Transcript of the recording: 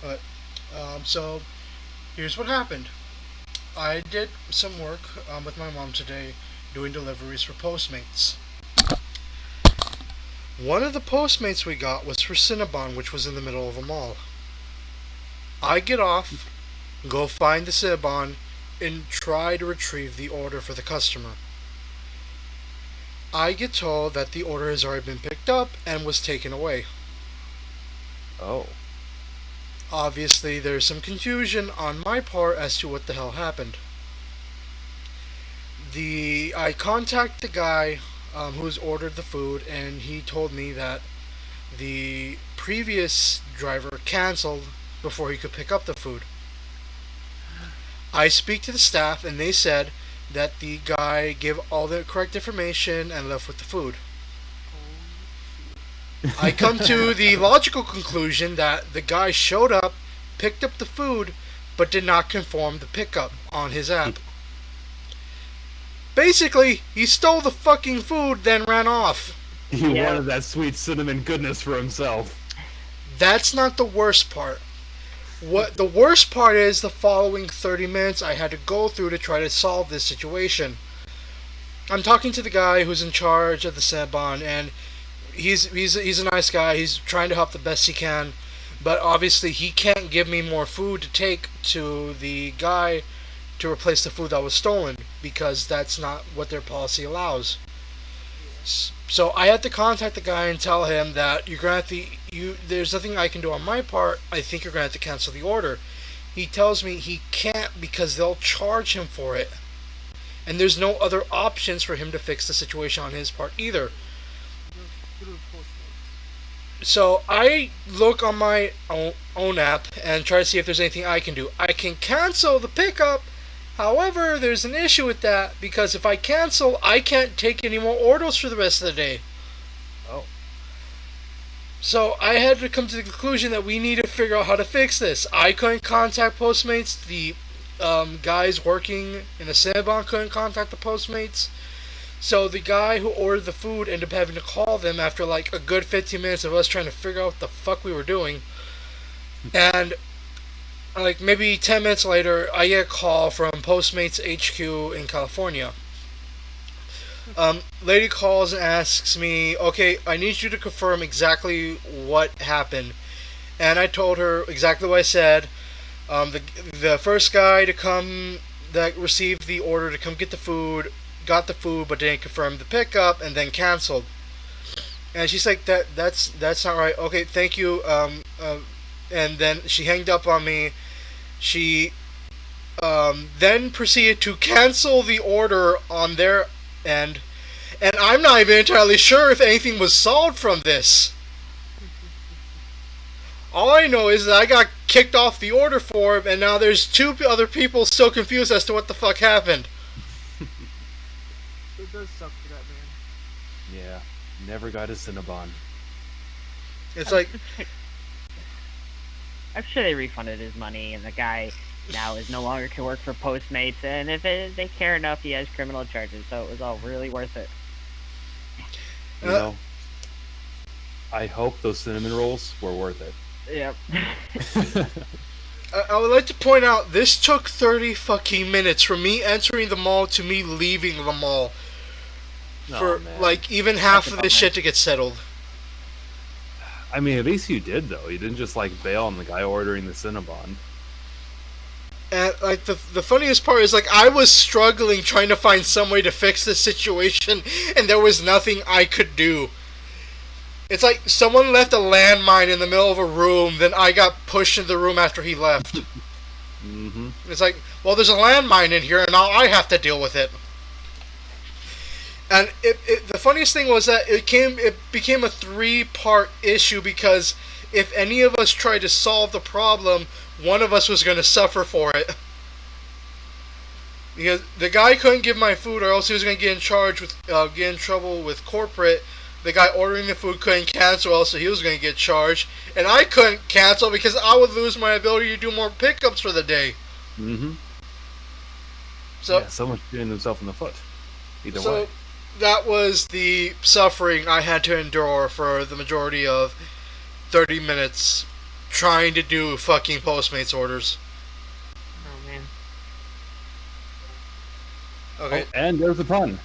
But so here's what happened. I did some work with my mom today, doing deliveries for Postmates. One of the Postmates we got was for Cinnabon, which was in the middle of a mall. I get off, go find the Cinnabon, and try to retrieve the order for the customer. I get told that the order has already been picked up and was taken away. Oh. Obviously, there's some confusion on my part as to what the hell happened. I contact the guy who's ordered the food, and he told me that the previous driver canceled before he could pick up the food. I speak to the staff, and they said that the guy gave all the correct information and left with the food. I come to the logical conclusion that the guy showed up, picked up the food, but did not confirm the pickup on his app. Basically, he stole the fucking food, then ran off. He wanted that sweet cinnamon goodness for himself. That's not the worst part. What the worst part is the following 30 minutes I had to go through to try to solve this situation. I'm talking to the guy who's in charge of the Cinnabon, and he's a nice guy. He's trying to help the best he can, but obviously he can't give me more food to take to the guy to replace the food that was stolen, because that's not what their policy allows. So I had to contact the guy and tell him that you're gonna have to. There's nothing I can do on my part. I think you're gonna have to cancel the order. He tells me he can't because they'll charge him for it, and there's no other options for him to fix the situation on his part either. So I look on my own app and try to see if there's anything I can do. I can cancel the pickup. However, there's an issue with that because if I cancel, I can't take any more orders for the rest of the day. Oh. So I had to come to the conclusion that we need to figure out how to fix this. I couldn't contact Postmates. The guys working in the Cinnabon couldn't contact the Postmates. So the guy who ordered the food ended up having to call them after like a good 15 minutes of us trying to figure out what the fuck we were doing. And like maybe 10 minutes later, I get a call from Postmates HQ in California. Lady calls and asks me, okay, I need you to confirm exactly what happened. And I told her exactly what I said. The first guy to come that received the order to come get the food got the food but didn't confirm the pickup and then canceled. And she's like, that's not right. Okay, thank you. And then she hanged up on me. She then proceeded to cancel the order on their end, and I'm not even entirely sure if anything was solved from this. All I know is that I got kicked off the order form, and now there's two other people still confused as to what the fuck happened. It does suck for that man. Yeah. Never got a Cinnabon. It's like, I'm sure they refunded his money, and the guy now is no longer can work for Postmates. And if they care enough, he has criminal charges. So it was all really worth it. You know, I hope those cinnamon rolls were worth it. Yep. I would like to point out this took 30 fucking minutes from me entering the mall to me leaving the mall for like even half of this shit to get settled. I mean, at least you did though. You didn't just like bail on the guy ordering the Cinnabon. And like the funniest part is like I was struggling trying to find some way to fix this situation, and there was nothing I could do. It's like someone left a landmine in the middle of a room, then I got pushed into the room after he left. Mm-hmm. It's like, well, there's a landmine in here, and now I have to deal with it. And the funniest thing was that it became a 3-part issue because if any of us tried to solve the problem, one of us was going to suffer for it. Because the guy couldn't give my food, or else he was going to get in trouble with corporate. The guy ordering the food couldn't cancel, else he was going to get charged, and I couldn't cancel because I would lose my ability to do more pickups for the day. Mm-hmm. So yeah, someone's shooting themselves in the foot. Either so way. that was the suffering I had to endure for the majority of 30 minutes trying to do fucking Postmates orders. Oh man. Okay. Oh, and there's a pun.